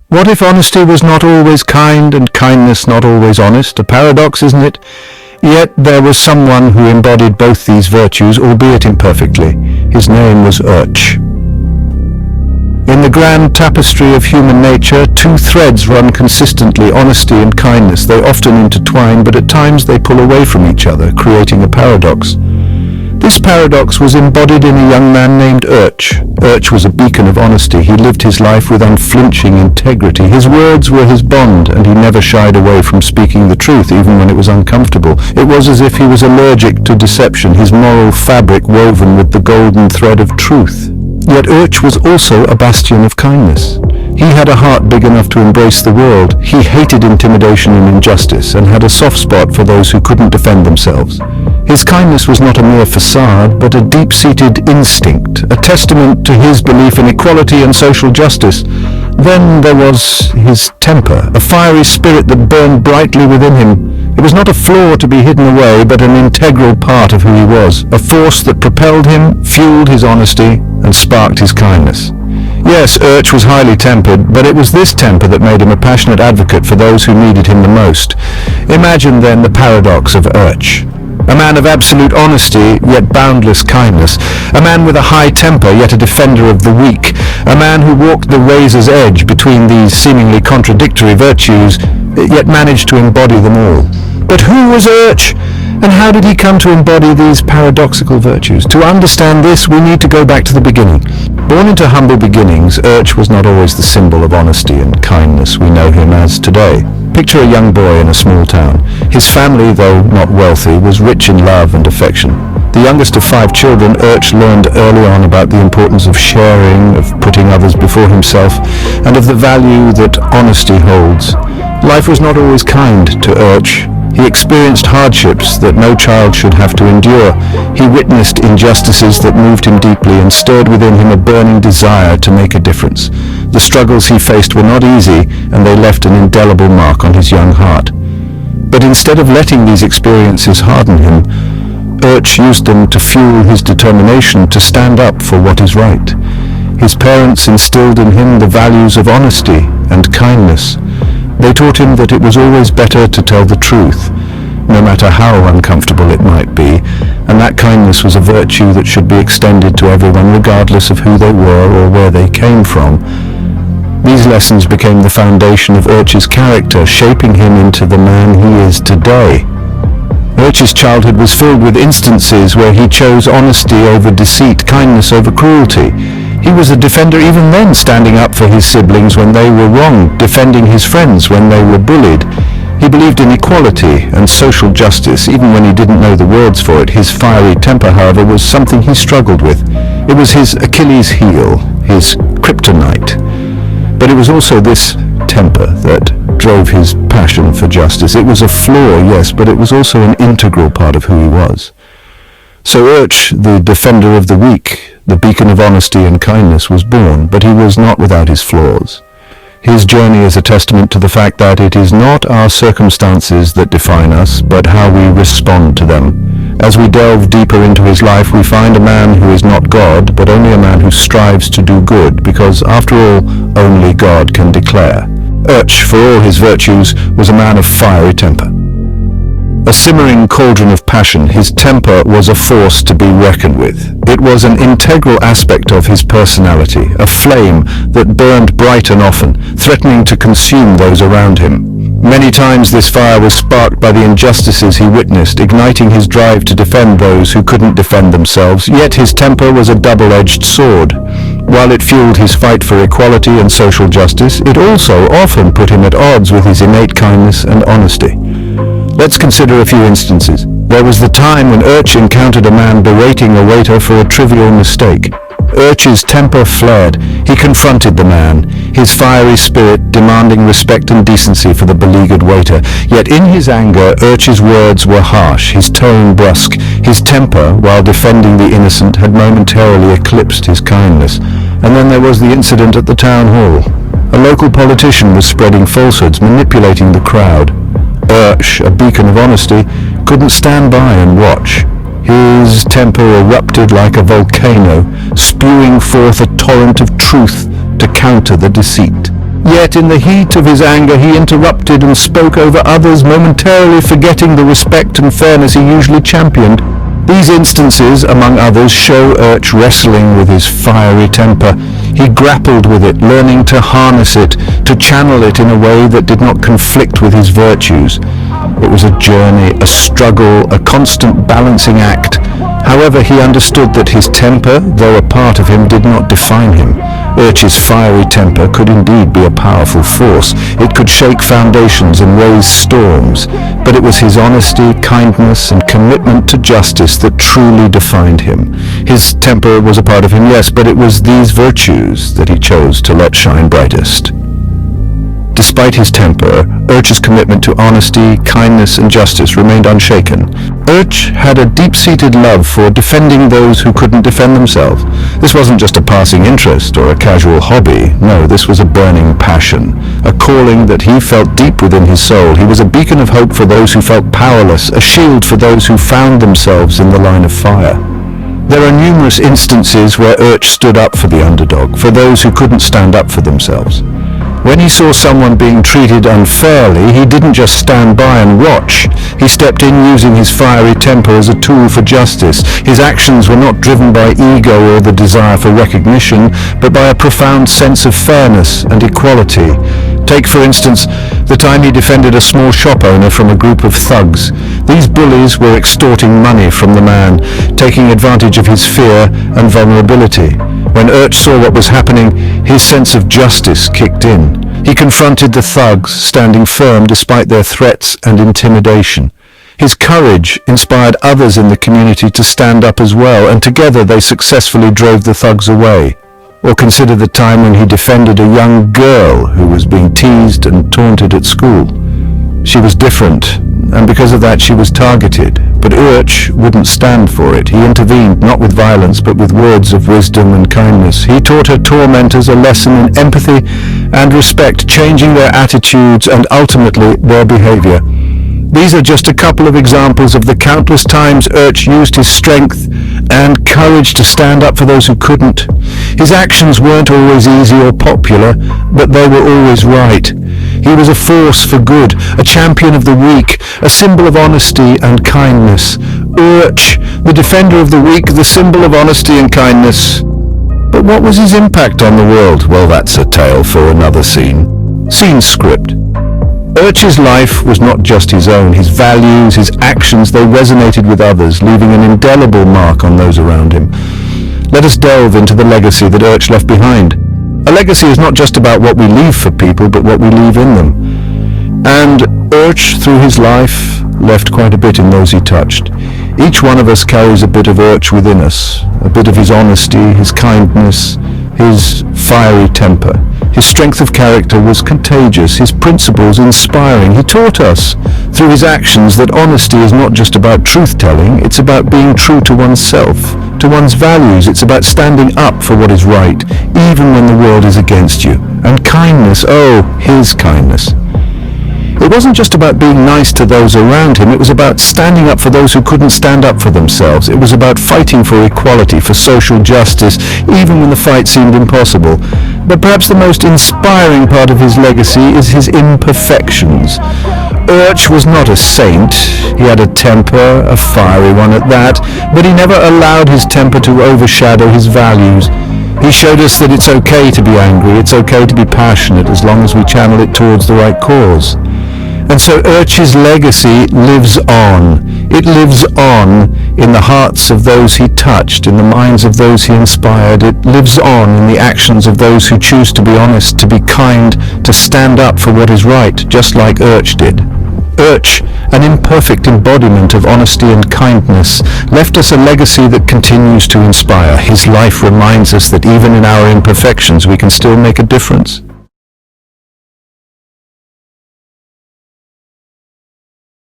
What if honesty was not always kind and kindness not always honest? A paradox, isn't it? Yet there was someone who embodied both these virtues, albeit imperfectly. His name was URCH. In the grand tapestry of human nature, two threads run consistently: honesty and kindness. They often intertwine, but at times they pull away from each other, creating a paradox. This paradox was embodied in a young man named URCH. URCH was a beacon of honesty. He lived his life with unflinching integrity. His words were his bond, and he never shied away from speaking the truth, even when it was uncomfortable. It was as if he was allergic to deception, his moral fabric woven with the golden thread of truth. Yet URCH was also a bastion of kindness. He had a heart big enough to embrace the world. He hated intimidation and injustice, and had a soft spot for those who couldn't defend themselves. His kindness was not a mere facade, but a deep-seated instinct, a testament to his belief in equality and social justice. Then there was his temper, a fiery spirit that burned brightly within him. It was not a flaw to be hidden away, but an integral part of who he was, a force that propelled him, fueled his honesty, and sparked his kindness. Yes, URCH was highly tempered, but it was this temper that made him a passionate advocate for those who needed him the most. Imagine then the paradox of URCH. A man of absolute honesty, yet boundless kindness. A man with a high temper, yet a defender of the weak. A man who walked the razor's edge between these seemingly contradictory virtues, yet managed to embody them all. But who was URCH? And how did he come to embody these paradoxical virtues? To understand this, we need to go back to the beginning. Born into humble beginnings, URCH was not always the symbol of honesty and kindness we know him as today. Picture a young boy in a small town. His family, though not wealthy, was rich in love and affection. The youngest of 5 children, URCH learned early on about the importance of sharing, of putting others before himself, and of the value that honesty holds. Life was not always kind to URCH. He experienced hardships that no child should have to endure. He witnessed injustices that moved him deeply and stirred within him a burning desire to make a difference. The struggles he faced were not easy, and they left an indelible mark on his young heart. But instead of letting these experiences harden him, URCH used them to fuel his determination to stand up for what is right. His parents instilled in him the values of honesty and kindness. They taught him that it was always better to tell the truth, no matter how uncomfortable it might be, and that kindness was a virtue that should be extended to everyone regardless of who they were or where they came from. These lessons became the foundation of URCH's character, shaping him into the man he is today. URCH's childhood was filled with instances where he chose honesty over deceit, kindness over cruelty. He was a defender even then, standing up for his siblings when they were wrong, defending his friends when they were bullied. He believed in equality and social justice, even when he didn't know the words for it. His fiery temper, however, was something he struggled with. It was his Achilles heel, his kryptonite. But it was also this temper that drove his passion for justice. It was a flaw, yes, but it was also an integral part of who he was. So URCH, the defender of the weak, the beacon of honesty and kindness, was born, but he was not without his flaws. His journey is a testament to the fact that it is not our circumstances that define us, but how we respond to them. As we delve deeper into his life, we find a man who is not God, but only a man who strives to do good, because after all, only God can declare. URCH, for all his virtues, was a man of fiery temper. A simmering cauldron of passion, his temper was a force to be reckoned with. It was an integral aspect of his personality, a flame that burned bright and often, threatening to consume those around him. Many times this fire was sparked by the injustices he witnessed, igniting his drive to defend those who couldn't defend themselves. Yet his temper was a double-edged sword. While it fueled his fight for equality and social justice, it also often put him at odds with his innate kindness and honesty. Let's consider a few instances. There was the time when URCH encountered a man berating a waiter for a trivial mistake. URCH's temper flared. He confronted the man, his fiery spirit demanding respect and decency for the beleaguered waiter. Yet in his anger, URCH's words were harsh, his tone brusque. His temper, while defending the innocent, had momentarily eclipsed his kindness. And then there was the incident at the town hall. A local politician was spreading falsehoods, manipulating the crowd. URCH, a beacon of honesty, couldn't stand by and watch. His temper erupted like a volcano, spewing forth a torrent of truth to counter the deceit. Yet in the heat of his anger he interrupted and spoke over others, momentarily forgetting the respect and fairness he usually championed. These instances, among others, show URCH wrestling with his fiery temper. He grappled with it, learning to harness it, to channel it in a way that did not conflict with his virtues. It was a journey, a struggle, a constant balancing act. However, he understood that his temper, though a part of him, did not define him. URCH's fiery temper could indeed be a powerful force. It could shake foundations and raise storms. But it was his honesty, kindness, and commitment to justice that truly defined him. His temper was a part of him, yes, but it was these virtues that he chose to let shine brightest. Despite his temper, URCH's commitment to honesty, kindness, and justice remained unshaken. URCH had a deep-seated love for defending those who couldn't defend themselves. This wasn't just a passing interest or a casual hobby. No, this was a burning passion, a calling that he felt deep within his soul. He was a beacon of hope for those who felt powerless, a shield for those who found themselves in the line of fire. There are numerous instances where URCH stood up for the underdog, for those who couldn't stand up for themselves. When he saw someone being treated unfairly, he didn't just stand by and watch. He stepped in using his fiery temper as a tool for justice. His actions were not driven by ego or the desire for recognition, but by a profound sense of fairness and equality. Take, for instance, the time he defended a small shop owner from a group of thugs. These bullies were extorting money from the man, taking advantage of his fear and vulnerability. When URCH saw what was happening, his sense of justice kicked in. He confronted the thugs, standing firm despite their threats and intimidation. His courage inspired others in the community to stand up as well, and together they successfully drove the thugs away. Or consider the time when he defended a young girl who was being teased and taunted at school. She was different, and because of that she was targeted. But URCH wouldn't stand for it. He intervened, not with violence, but with words of wisdom and kindness. He taught her tormentors a lesson in empathy and respect, changing their attitudes and ultimately their behavior. These are just a couple of examples of the countless times URCH used his strength and courage to stand up for those who couldn't. His actions weren't always easy or popular, but they were always right. He was a force for good, a champion of the weak, a symbol of honesty and kindness. URCH, the defender of the weak, the symbol of honesty and kindness. But what was his impact on the world? Well, that's a tale for another scene. Scene script. URCH's life was not just his own. His values, his actions, they resonated with others, leaving an indelible mark on those around him. Let us delve into the legacy that URCH left behind. A legacy is not just about what we leave for people, but what we leave in them. And URCH, through his life, left quite a bit in those he touched. Each one of us carries a bit of URCH within us, a bit of his honesty, his kindness, his fiery temper. His strength of character was contagious, his principles inspiring. He taught us, through his actions, that honesty is not just about truth-telling, it's about being true to oneself, to one's values. It's about standing up for what is right, even when the world is against you. And kindness, oh, his kindness. It wasn't just about being nice to those around him, it was about standing up for those who couldn't stand up for themselves. It was about fighting for equality, for social justice, even when the fight seemed impossible. But perhaps the most inspiring part of his legacy is his imperfections. URCH was not a saint. He had a temper, a fiery one at that, but he never allowed his temper to overshadow his values. He showed us that it's okay to be angry, it's okay to be passionate, as long as we channel it towards the right cause. And so URCH's legacy lives on. It lives on in the hearts of those he touched, in the minds of those he inspired. It lives on in the actions of those who choose to be honest, to be kind, to stand up for what is right, just like URCH did. URCH, an imperfect embodiment of honesty and kindness, left us a legacy that continues to inspire. His life reminds us that even in our imperfections we can still make a difference.